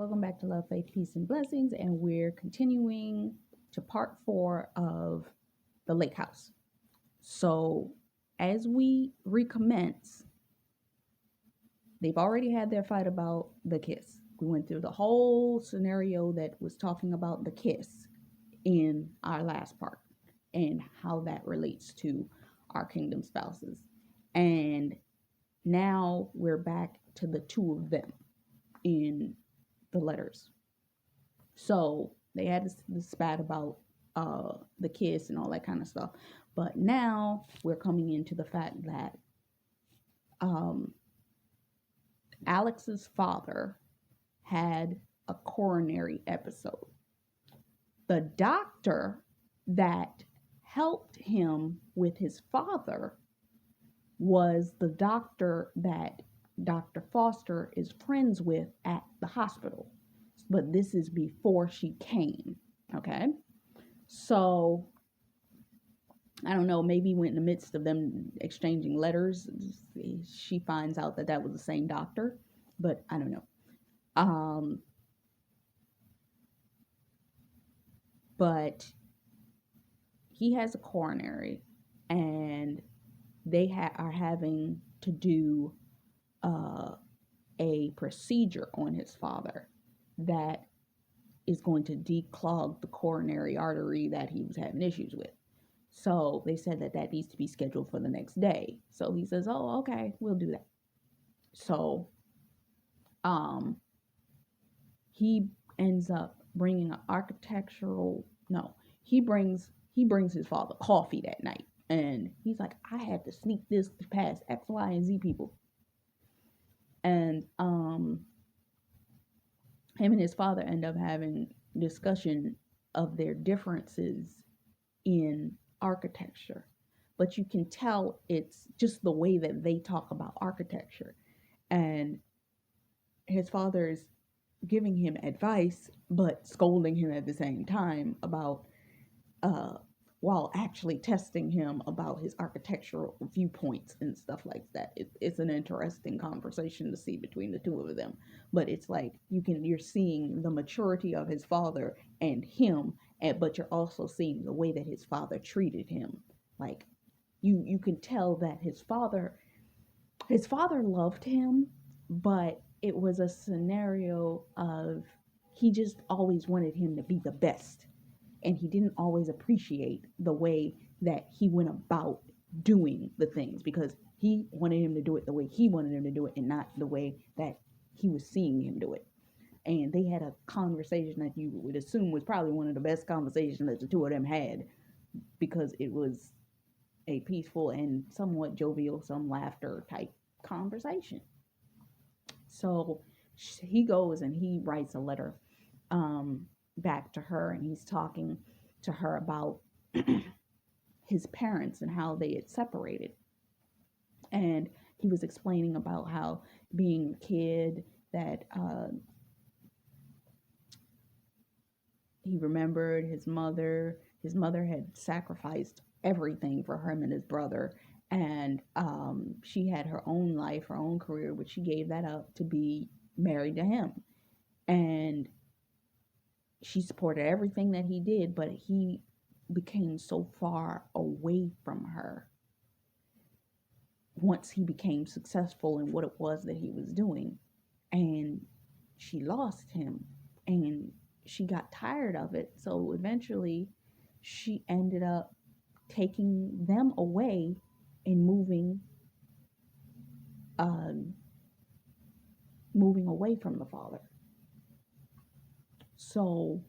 welcome back to Love, Faith, Peace, and Blessings. And we're continuing to part 4 of the Lake House. So, as we recommence, they've already had their fight about the kiss. We went through the whole scenario that was talking about the kiss in our last part and how that relates to our kingdom spouses. And now we're back to the two of them in the letters. So they had this spat about the kiss and all that kind of stuff. But now we're coming into the fact that Alex's father had a coronary episode. The doctor that helped him with his father was the doctor that Dr. Foster is friends with at the hospital. But this is before she came, okay? So, I don't know, maybe when in the midst of them exchanging letters, she finds out that was the same doctor, but I don't know. But he has a coronary, and they are having to do a procedure on his father that is going to declog the coronary artery that he was having issues with. So they said that needs to be scheduled for the next day. So he says, oh, okay, we'll do that. So he ends up bringing he brings his father coffee that night. And he's like, I had to sneak this past X, Y, and Z people. And him and his father end up having discussion of their differences in architecture. But you can tell it's just the way that they talk about architecture. And his father is giving him advice, but scolding him at the same time about while actually testing him about his architectural viewpoints and stuff like that. It's an interesting conversation to see between the two of them. But it's like you're seeing the maturity of his father and him, but you're also seeing the way that his father treated him. Like you can tell that his father loved him, but it was a scenario of he just always wanted him to be the best. And he didn't always appreciate the way that he went about doing the things, because he wanted him to do it the way he wanted him to do it and not the way that he was seeing him do it. And they had a conversation that you would assume was probably one of the best conversations that the two of them had, because it was a peaceful and somewhat jovial, some laughter type conversation. So he goes and he writes a letter back to her, and he's talking to her about his parents and how they had separated. And he was explaining about how being a kid that he remembered his mother had sacrificed everything for him and his brother, and she had her own life, her own career, but she gave that up to be married to him. And she supported everything that he did, but he became so far away from her once he became successful in what it was that he was doing. And she lost him, and she got tired of it. So eventually she ended up taking them away and moving away from the father. So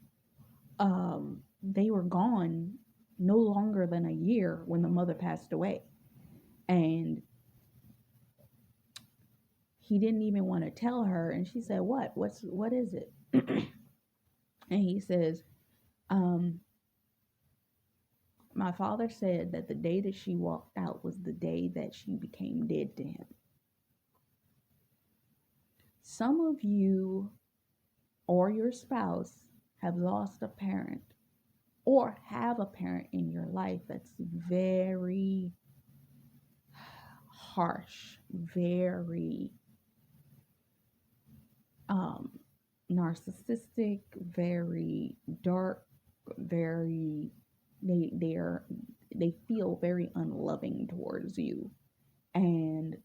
they were gone no longer than a year when the mother passed away. And he didn't even want to tell her. And she said, what is it? And he says, my father said that the day that she walked out was the day that she became dead to him. Some of you or your spouse have lost a parent, or have a parent in your life that's very harsh, very narcissistic, very dark, very they feel very unloving towards you. And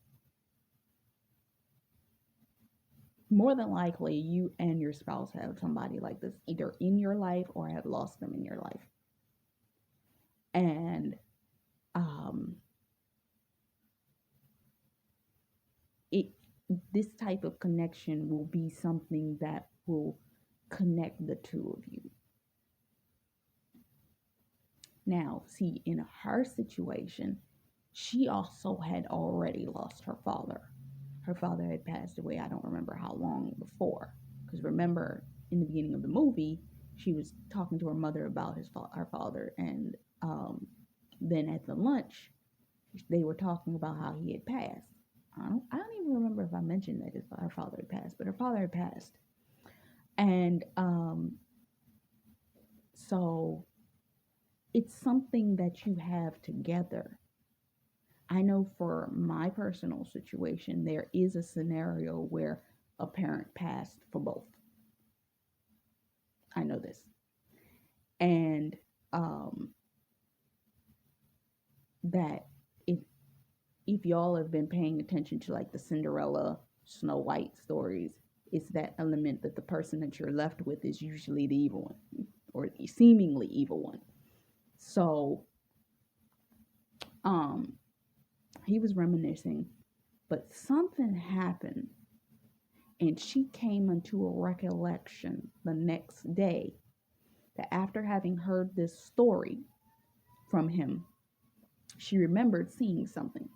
more than likely you and your spouse have somebody like this either in your life or have lost them in your life. And um it this type of connection will be something that will connect the two of you. Now, see, in her situation, she also had already lost her father. Her father had passed away, I don't remember how long before. Because remember, in the beginning of the movie, she was talking to her mother about her father, and then at the lunch, they were talking about how he had passed. I don't even remember if I mentioned that her father had passed, but her father had passed. And so it's something that you have together. I know for my personal situation, there is a scenario where a parent passed for both. I know this. And that if y'all have been paying attention to like the Cinderella, Snow White stories, it's that element that the person that you're left with is usually the evil one or the seemingly evil one. So he was reminiscing, but something happened and she came into a recollection the next day that after having heard this story from him, she remembered seeing something.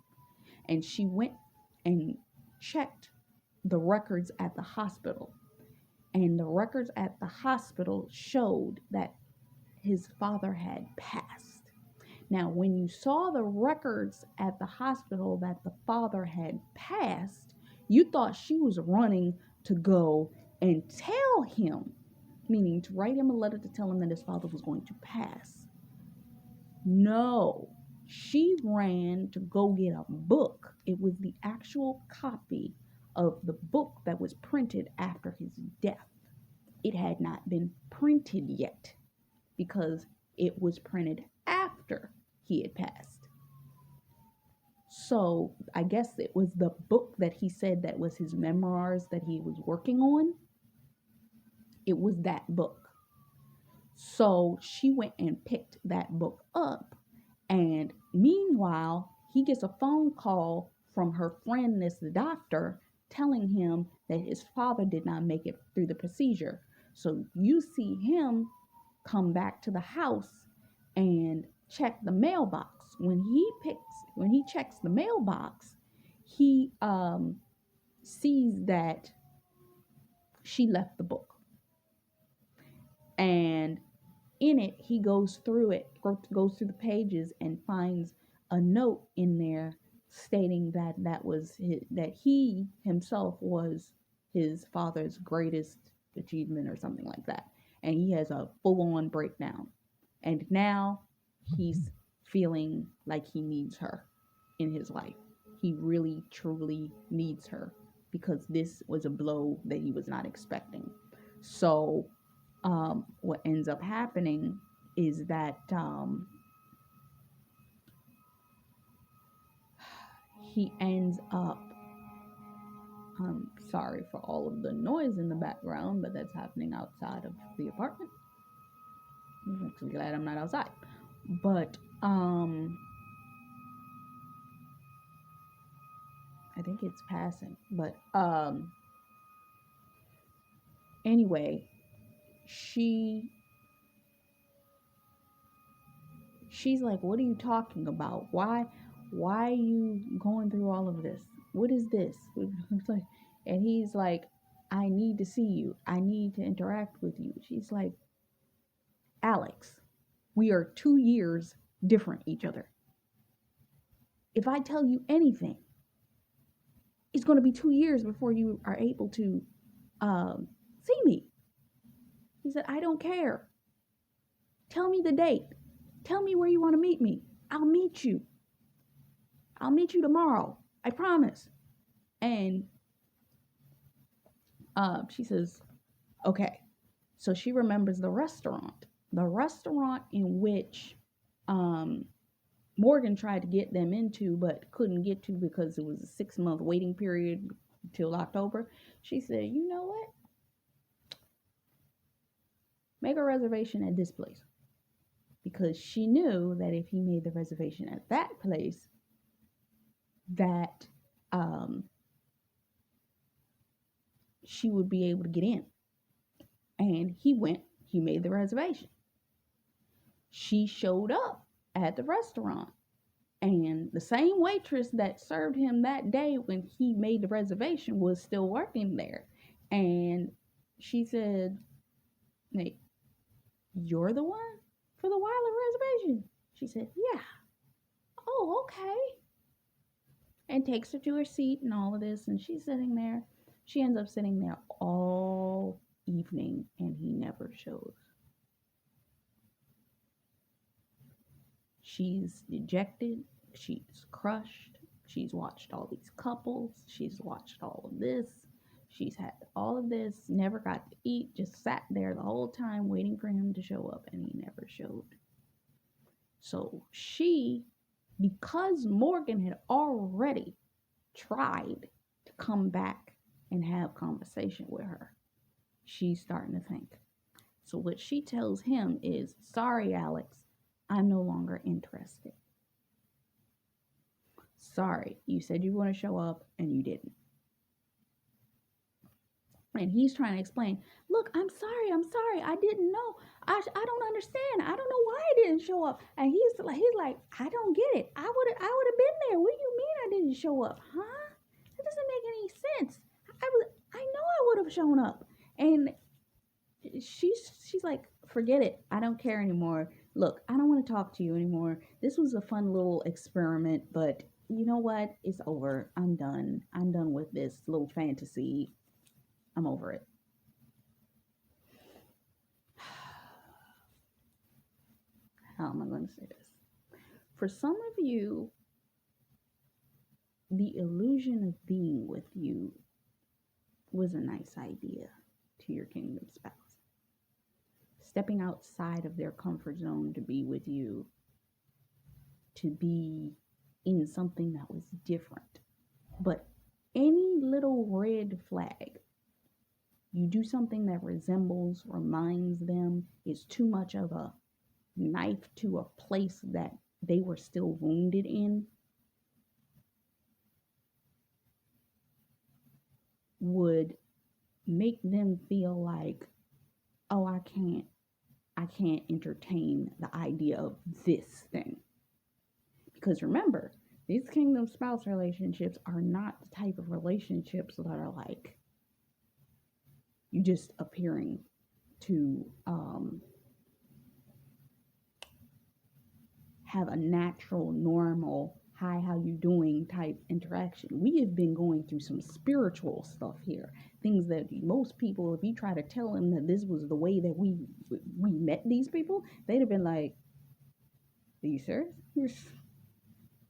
And she went and checked the records at the hospital. And the records at the hospital showed that his father had passed. Now, when you saw the records at the hospital that the father had passed, you thought she was running to go and tell him, meaning to write him a letter to tell him that his father was going to pass. No, she ran to go get a book. It was the actual copy of the book that was printed after his death. It had not been printed yet because it was printed after he had passed. So I guess it was the book that he said that was his memoirs that he was working on. It was that book. So she went and picked that book up. And meanwhile, he gets a phone call from her friend, this doctor, telling him that his father did not make it through the procedure. So you see him come back to the house and check the mailbox. When he checks the mailbox, he sees that she left the book. And in it, he goes through the pages and finds a note in there stating that he himself was his father's greatest achievement or something like that. And he has a full-on breakdown. And now he's feeling like he needs her in his life. He really, truly needs her because this was a blow that he was not expecting. So what ends up happening is that he ends up, I'm sorry for all of the noise in the background, but that's happening outside of the apartment. I'm actually glad I'm not outside. But I think it's passing. But anyway, she's like, what are you talking about? Why are you going through all of this? What is this? And he's like, I need to see you. I need to interact with you. She's like, Alex, we are 2 years different each other. If I tell you anything, it's going to be 2 years before you are able to see me. He said, I don't care. Tell me the date. Tell me where you want to meet me. I'll meet you. I'll meet you tomorrow. I promise. And she says, Okay, so she remembers the restaurant in which um, Morgan tried to get them into but couldn't get to because it was a 6 month waiting period till October. She said, you know what? Make a reservation at this place. Because she knew that if he made the reservation at that place, that um, she would be able to get in. And he made the reservation. She showed up at the restaurant. And the same waitress that served him that day when he made the reservation was still working there. And she said, Nate, you're the one for the Wilder reservation? She said, yeah. Oh, okay. And takes her to her seat and all of this. And she's sitting there. She ends up sitting there all evening and he never shows. She's dejected. She's crushed. She's watched all these couples. She's watched all of this. She's had all of this, never got to eat, just sat there the whole time waiting for him to show up, and he never showed. So she, because Morgan had already tried to come back and have conversation with her, she's starting to think. So what she tells him is, sorry, Alex, I'm no longer interested. Sorry, you said you want to show up and you didn't. And he's trying to explain, look, I'm sorry, I didn't know. I don't understand. I don't know why I didn't show up. And he's like, I don't get it. I would have been there. What do you mean I didn't show up? Huh? That doesn't make any sense. I know I would have shown up. And she's like, forget it. I don't care anymore. Look, I don't want to talk to you anymore. This was a fun little experiment, but you know what? It's over. I'm done. I'm done with this little fantasy. I'm over it. How am I going to say this? For some of you, the illusion of being with you was a nice idea to your kingdom spouse. Stepping outside of their comfort zone to be with you, to be in something that was different. But any little red flag, you do something that reminds them, is too much of a knife to a place that they were still wounded in, would make them feel like, oh, I can't entertain the idea of this thing. Because remember, these kingdom spouse relationships are not the type of relationships that are like you just appearing to have a natural, normal, hi, how you doing type interaction. We have been going through some spiritual stuff here. Things that most people, if you try to tell them that this was the way that we met these people, they'd have been like, are you serious?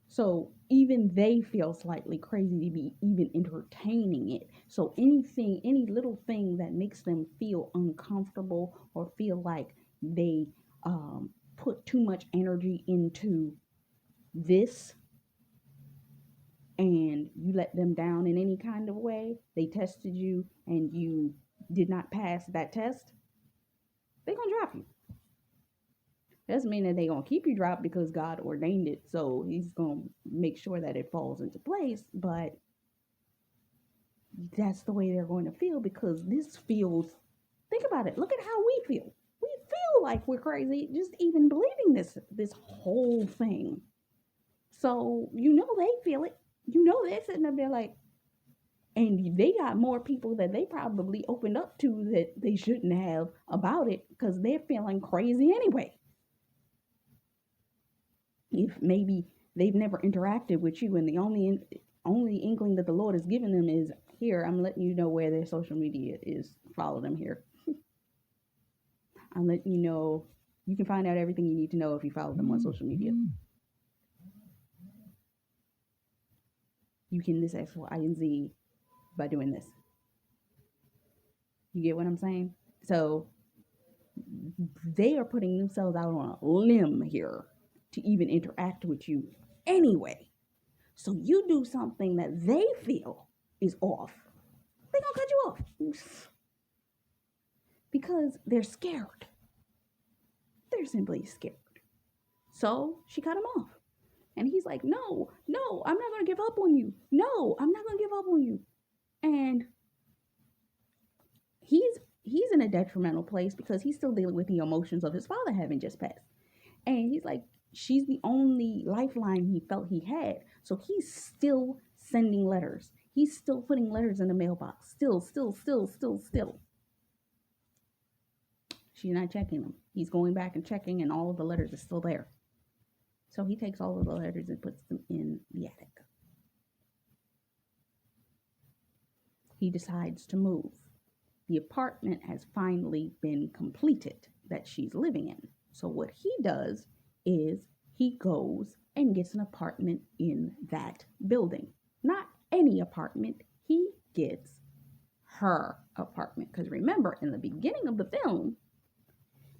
So even they feel slightly crazy to be even entertaining it. So any little thing that makes them feel uncomfortable or feel like they put too much energy into this and you let them down in any kind of way, they tested you and you did not pass that test, they're going to drop you. Doesn't mean that they're going to keep you dropped because God ordained it. So he's going to make sure that it falls into place. But that's the way they're going to feel because this feels, think about it. Look at how we feel. We feel like we're crazy just even believing this whole thing. So, they feel it. They're sitting up there like, and they got more people that they probably opened up to that they shouldn't have about it because they're feeling crazy anyway. If maybe they've never interacted with you and the only inkling that the Lord has given them is, here, I'm letting you know where their social media is. Follow them here. I'm letting you know. You can find out everything you need to know if you follow them on social media. You can this X, Y, and Z by doing this. You get what I'm saying? So they are putting themselves out on a limb here to even interact with you anyway. So you do something that they feel is off, they're gonna cut you off because they're scared. They're simply scared. So she cut him off. And he's like, no, no, I'm not gonna give up on you. No, I'm not gonna give up on you. And he's in a detrimental place because he's still dealing with the emotions of his father having just passed. And he's like, she's the only lifeline he felt he had. So he's still sending letters. He's still putting letters in the mailbox. Still. She's not checking them. He's going back and checking, and all of the letters are still there. So he takes all of the letters and puts them in the attic. He decides to move. The apartment has finally been completed that she's living in. So what he does is he goes and gets an apartment in that building. Not any apartment. He gets her apartment. Because remember, in the beginning of the film,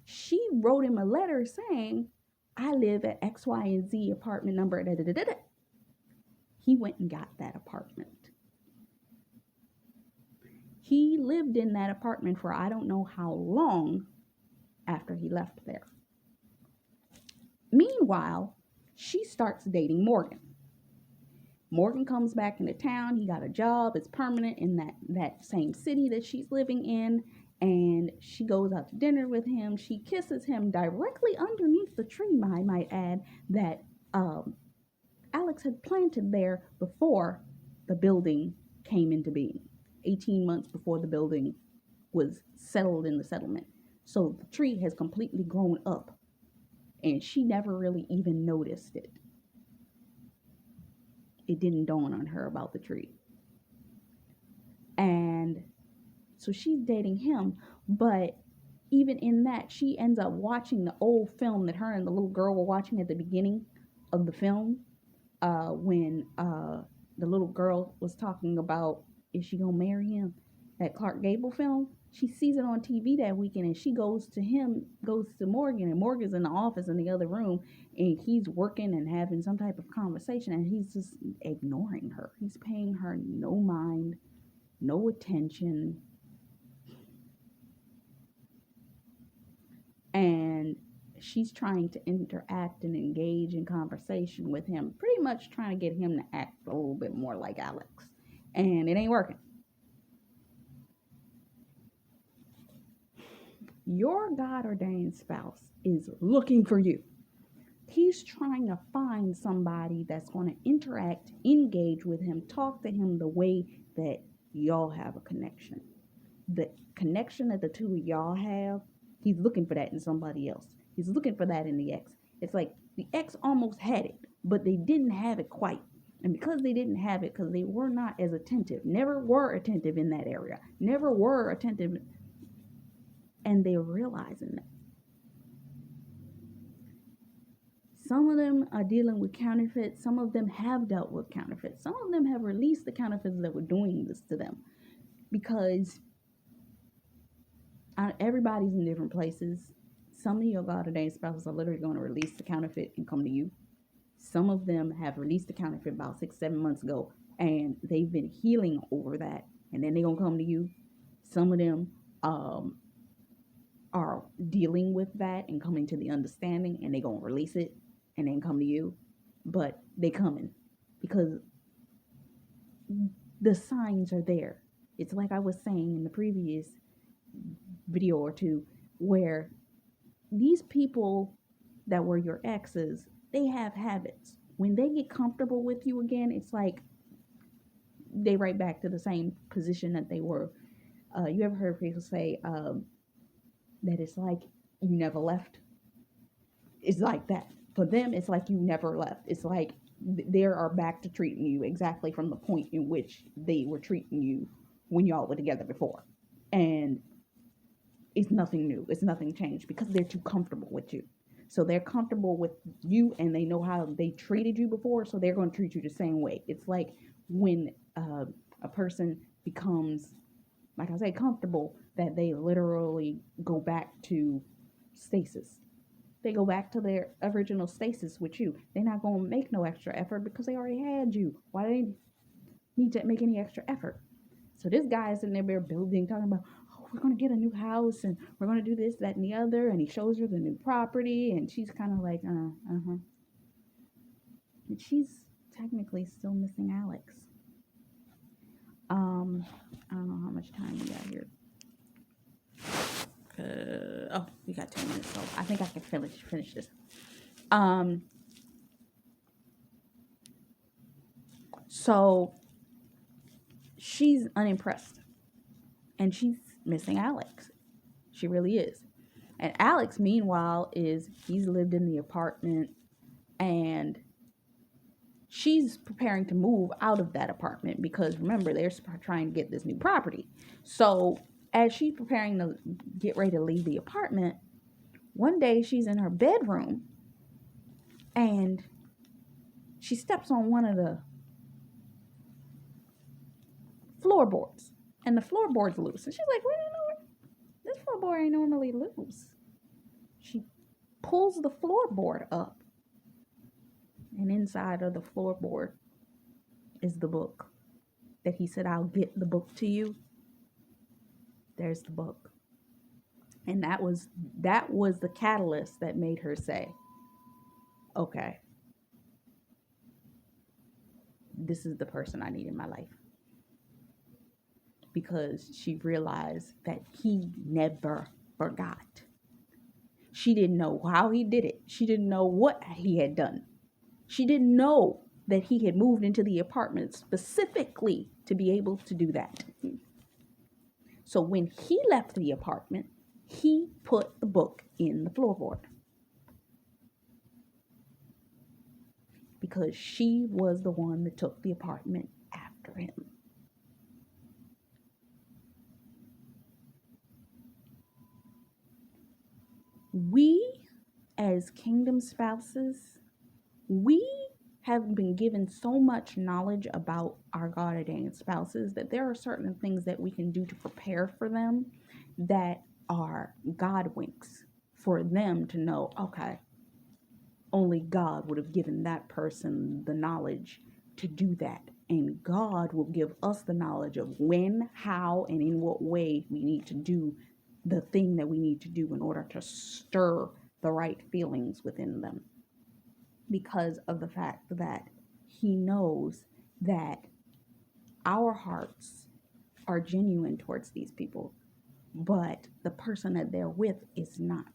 she wrote him a letter saying, I live at X, Y, and Z apartment number. Da, da, da, da, da. He went and got that apartment. He lived in that apartment for I don't know how long after he left there. Meanwhile, she starts dating Morgan. Morgan comes back into town. He got a job. It's permanent in that same city that she's living in. And she goes out to dinner with him. She kisses him directly underneath the tree, I might add, that Alex had planted there before the building came into being. 18 months before the building was settled in the settlement. So the tree has completely grown up. And she never really even noticed it. It didn't dawn on her about the tree. And so she's dating him, but even in that, she ends up watching the old film that her and the little girl were watching at the beginning of the film, when the little girl was talking about, is she gonna marry him? That Clark Gable film. She sees it on TV that weekend, and she goes to Morgan, and Morgan's in the office in the other room, and he's working and having some type of conversation, and he's just ignoring her. He's paying her no mind, no attention. And she's trying to interact and engage in conversation with him, pretty much trying to get him to act a little bit more like Alex. And it ain't working. Your God-ordained spouse is looking for you. He's trying to find somebody that's going to interact, engage with him, talk to him the way that y'all have a connection. The connection that the two of y'all have, he's looking for that in somebody else. He's looking for that in the ex. It's like the ex almost had it, but they didn't have it quite. And because they didn't have it, because they were not as attentive, never were attentive in that area, never were attentive, and they're realizing that. Some of them are dealing with counterfeits. Some of them have dealt with counterfeits. Some of them have released the counterfeits that were doing this to them, because everybody's in different places. Some of your God-ordained spouses are literally going to release the counterfeit and come to you. Some of them have released the counterfeit about 6-7 months ago, and they've been healing over that, and then they're going to come to you. Some of them are dealing with that and coming to the understanding, and they're going to release it and then come to you. But they coming because the signs are there. It's like I was saying in the previous video or two, where these people that were your exes, they have habits. When they get comfortable with you again, it's like they right back to the same position that they were. You ever heard people say that it's like you never left? It's like that. For them, it's like you never left. It's like they are back to treating you exactly from the point in which they were treating you when y'all were together before. And it's nothing new. It's nothing changed because they're too comfortable with you. So they're comfortable with you and they know how they treated you before, so they're going to treat you the same way. It's like when a person becomes like I say, comfortable, that they literally go back to stasis. They go back to their original stasis with you. They're not going to make no extra effort because they already had you. Why do they need to make any extra effort? So this guy is in there building, talking about, oh, we're going to get a new house and we're going to do this, that, and the other. And he shows her the new property. And she's kind of like, uh-huh. And she's technically still missing Alex. I don't know how much time we got here. We got 10 minutes, so I think I can finish this. So she's unimpressed, and she's missing Alex. She really is. And Alex, meanwhile, he's lived in the apartment, and she's preparing to move out of that apartment because, remember, they're trying to get this new property. So as she's preparing to get ready to leave the apartment, one day she's in her bedroom and she steps on one of the floorboards, and the floorboard's loose. And she's like, well, you know what? This floorboard ain't normally loose. She pulls the floorboard up, and inside of the floorboard is the book that he said, I'll get the book to you. There's the book. And that was the catalyst that made her say, okay, this is the person I need in my life. Because she realized that he never forgot. She didn't know how he did it. She didn't know what he had done. She didn't know that he had moved into the apartment specifically to be able to do that. So when he left the apartment, he put the book in the floorboard. Because she was the one that took the apartment after him. We, as kingdom spouses, we have been given so much knowledge about our God-ordained spouses that there are certain things that we can do to prepare for them that are God winks for them to know, okay, only God would have given that person the knowledge to do that. And God will give us the knowledge of when, how, and in what way we need to do the thing that we need to do in order to stir the right feelings within them. Because of the fact that he knows that our hearts are genuine towards these people, but the person that they're with is not.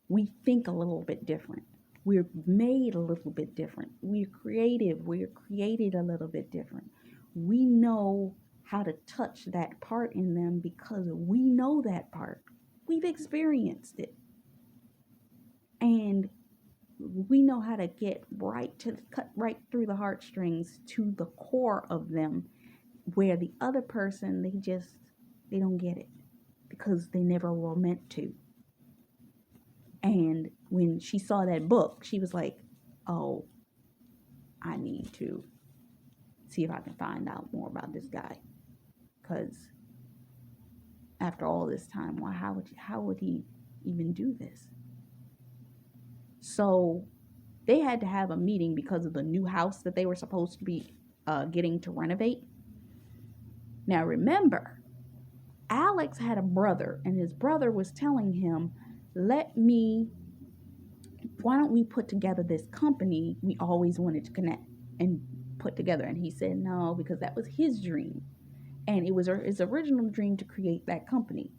We think a little bit different. We're made a little bit different. We're creative. We're created a little bit different. We know how to touch that part in them because we know that part. We've experienced it. And we know how to get cut right through the heartstrings to the core of them, where the other person, they don't get it because they never were meant to. And when she saw that book, she was like, oh, I need to see if I can find out more about this guy. Because after all this time, how would he even do this? So they had to have a meeting because of the new house that they were supposed to be getting to renovate. Now remember, Alex had a brother, and his brother was telling him, why don't we put together this company we always wanted to connect and put together? And he said no, because that was his dream. And it was his original dream to create that company.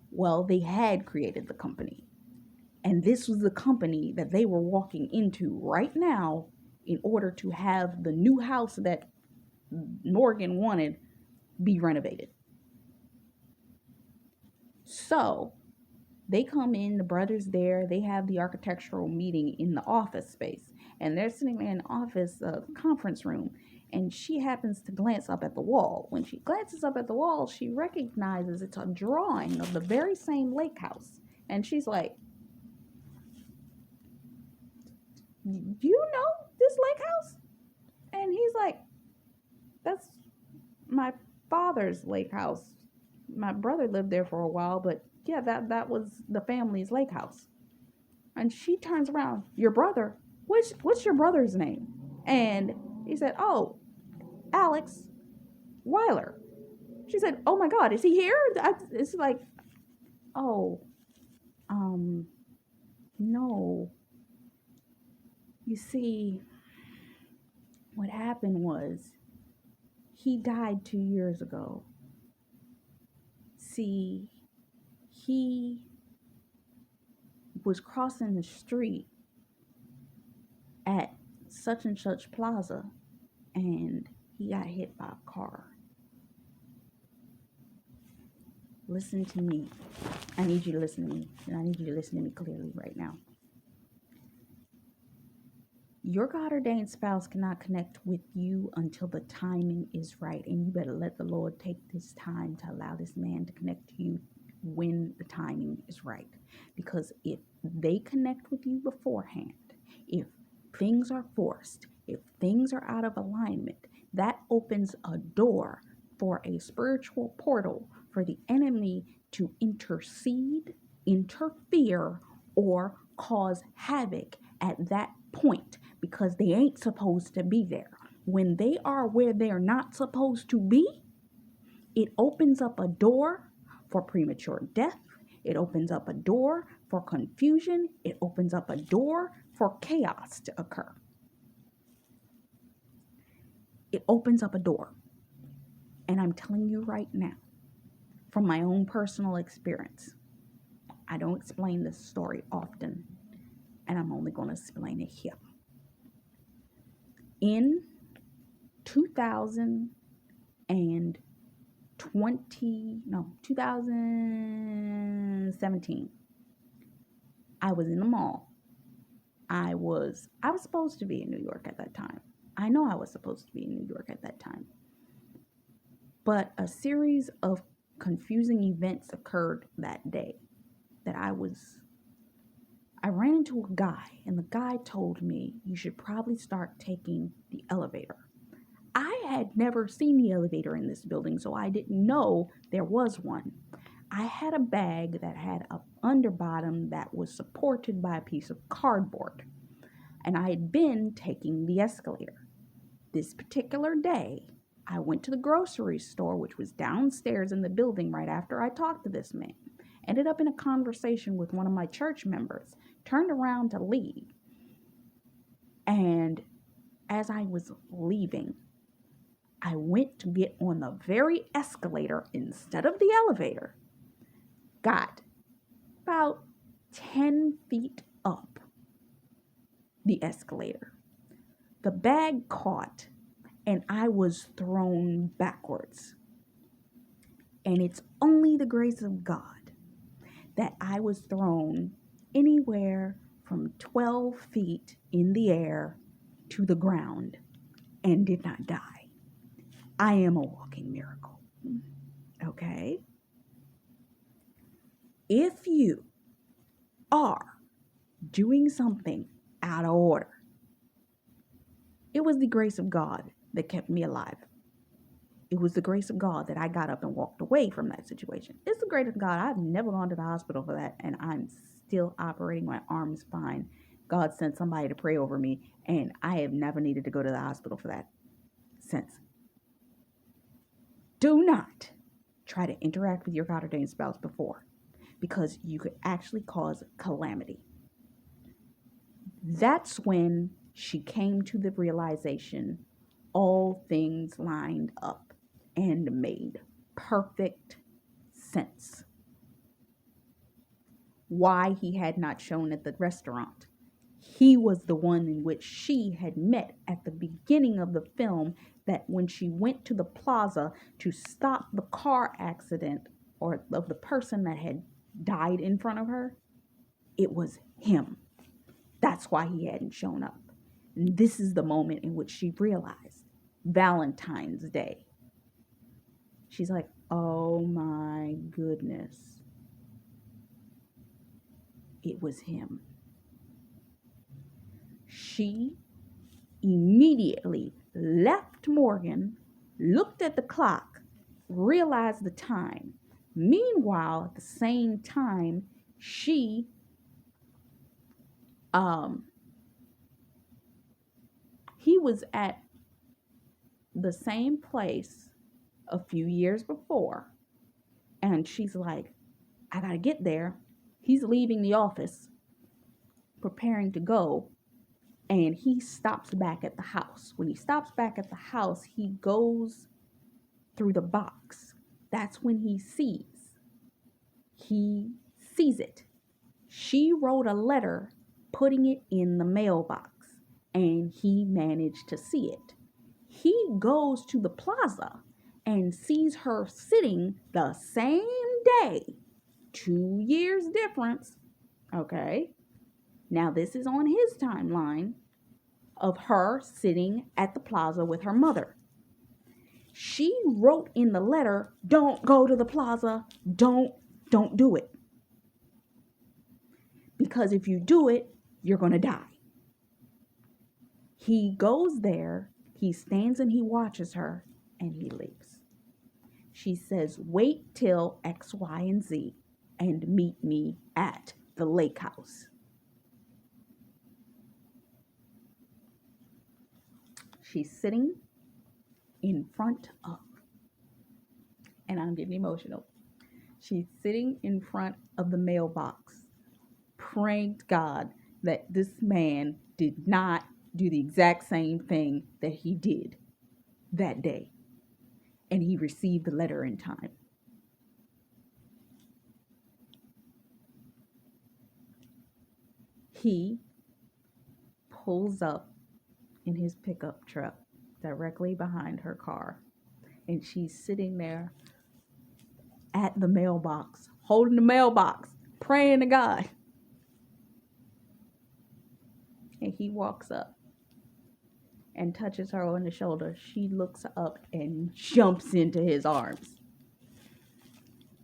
Well, they had created the company. And this was the company that they were walking into right now in order to have the new house that Morgan wanted be renovated. So they come in, the brothers there, they have the architectural meeting in the office space. And they're sitting in an office conference room. And she happens to glance up at the wall. When she glances up at the wall, she recognizes it's a drawing of the very same lake house. And she's like, do you know this lake house? And he's like, that's my father's lake house. My brother lived there for a while, but yeah, that was the family's lake house. And she turns around, your brother? What's your brother's name? And he said, oh, Alex Weiler. She said, oh my God, is he here? It's like, oh, um, no. You see, what happened was he died 2 years ago. See, he was crossing the street at such and such plaza and he got hit by a car. Listen to me. I need you to listen to me. And I need you to listen to me clearly right now. Your God ordained spouse cannot connect with you until the timing is right. And you better let the Lord take this time to allow this man to connect to you when the timing is right. Because if they connect with you beforehand, if things are forced, if things are out of alignment, that opens a door for a spiritual portal for the enemy to intercede, interfere, or cause havoc at that point, because they ain't supposed to be there. When they are where they're not supposed to be, it opens up a door for premature death. It opens up a door for confusion. It opens up a door for chaos to occur. It opens up a door. And I'm telling you right now, from my own personal experience, I don't explain this story often, and I'm only going to explain it here. In 2017, I was in the mall. I was supposed to be in New York at that time. I know I was supposed to be in New York at that time. But a series of confusing events occurred that day that I ran into a guy, and the guy told me, you should probably start taking the elevator. I had never seen the elevator in this building, so I didn't know there was one. I had a bag that had an underbottom that was supported by a piece of cardboard, and I had been taking the escalator. This particular day, I went to the grocery store, which was downstairs in the building right after I talked to this man. Ended up in a conversation with one of my church members, turned around to leave. And as I was leaving, I went to get on the very escalator instead of the elevator. Got about 10 feet up the escalator. The bag caught and I was thrown backwards. And it's only the grace of God that I was thrown anywhere from 12 feet in the air to the ground and did not die. I am a walking miracle. Okay? If you are doing something out of order, it was the grace of God that kept me alive. It was the grace of God that I got up and walked away from that situation. It's the grace of God. I've never gone to the hospital for that, and I'm still operating. My arm's fine. God sent somebody to pray over me, and I have never needed to go to the hospital for that since. Do not try to interact with your God ordained spouse before, because you could actually cause calamity. That's when she came to the realization all things lined up and made perfect sense. Why he had not shown at the restaurant. He was the one in which she had met at the beginning of the film, that when she went to the plaza to stop the car accident or of the person that had died in front of her, it was him. That's why he hadn't shown up. And this is the moment in which she realized. Valentine's Day. She's like, oh my goodness. It was him. She immediately left Morgan, looked at the clock, realized the time, Meanwhile, at the same time, um, he was at the same place a few years before. And she's like, I gotta get there. He's leaving the office, preparing to go. And he stops back at the house. When he stops back at the house, he goes through the box. That's when he sees it. She wrote a letter putting it in the mailbox, and he managed to see it. He goes to the plaza and sees her sitting the same day, 2 years difference. Okay. Now this is on his timeline of her sitting at the plaza with her mother. She wrote in the letter, don't go to the plaza. Don't do it. Because if you do it, you're going to die. He goes there, he stands and he watches her, and he leaves. She says, wait till X, Y, and Z and meet me at the lake house. She's sitting in front of, and I'm getting emotional. She's sitting in front of the mailbox, praying to God that this man did not do the exact same thing that he did that day. And he received the letter in time. He pulls up in his pickup truck directly behind her car. And she's sitting there at the mailbox, holding the mailbox, praying to God. And he walks up and touches her on the shoulder. She looks up and jumps into his arms.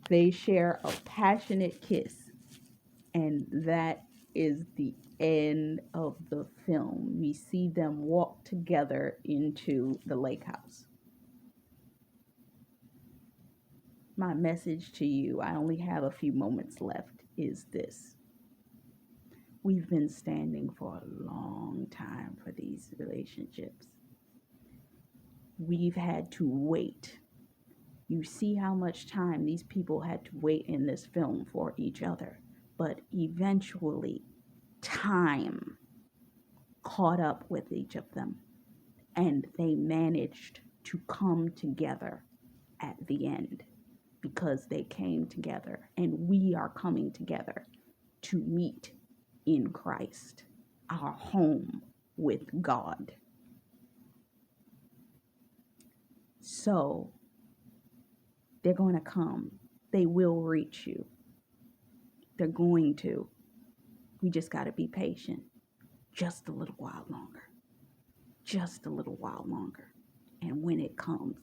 They share a passionate kiss. And that is the end of the film. We see them walk together into the lake house. My message to you, I only have a few moments left, is this. We've been standing for a long time for these relationships. We've had to wait. You see how much time these people had to wait in this film for each other. But eventually, time caught up with each of them. And they managed to come together at the end. Because they came together. And we are coming together to meet in Christ, our home with God. So, they're going to come. They will reach you. They're going to. We just got to be patient. Just a little while longer. Just a little while longer. And when it comes,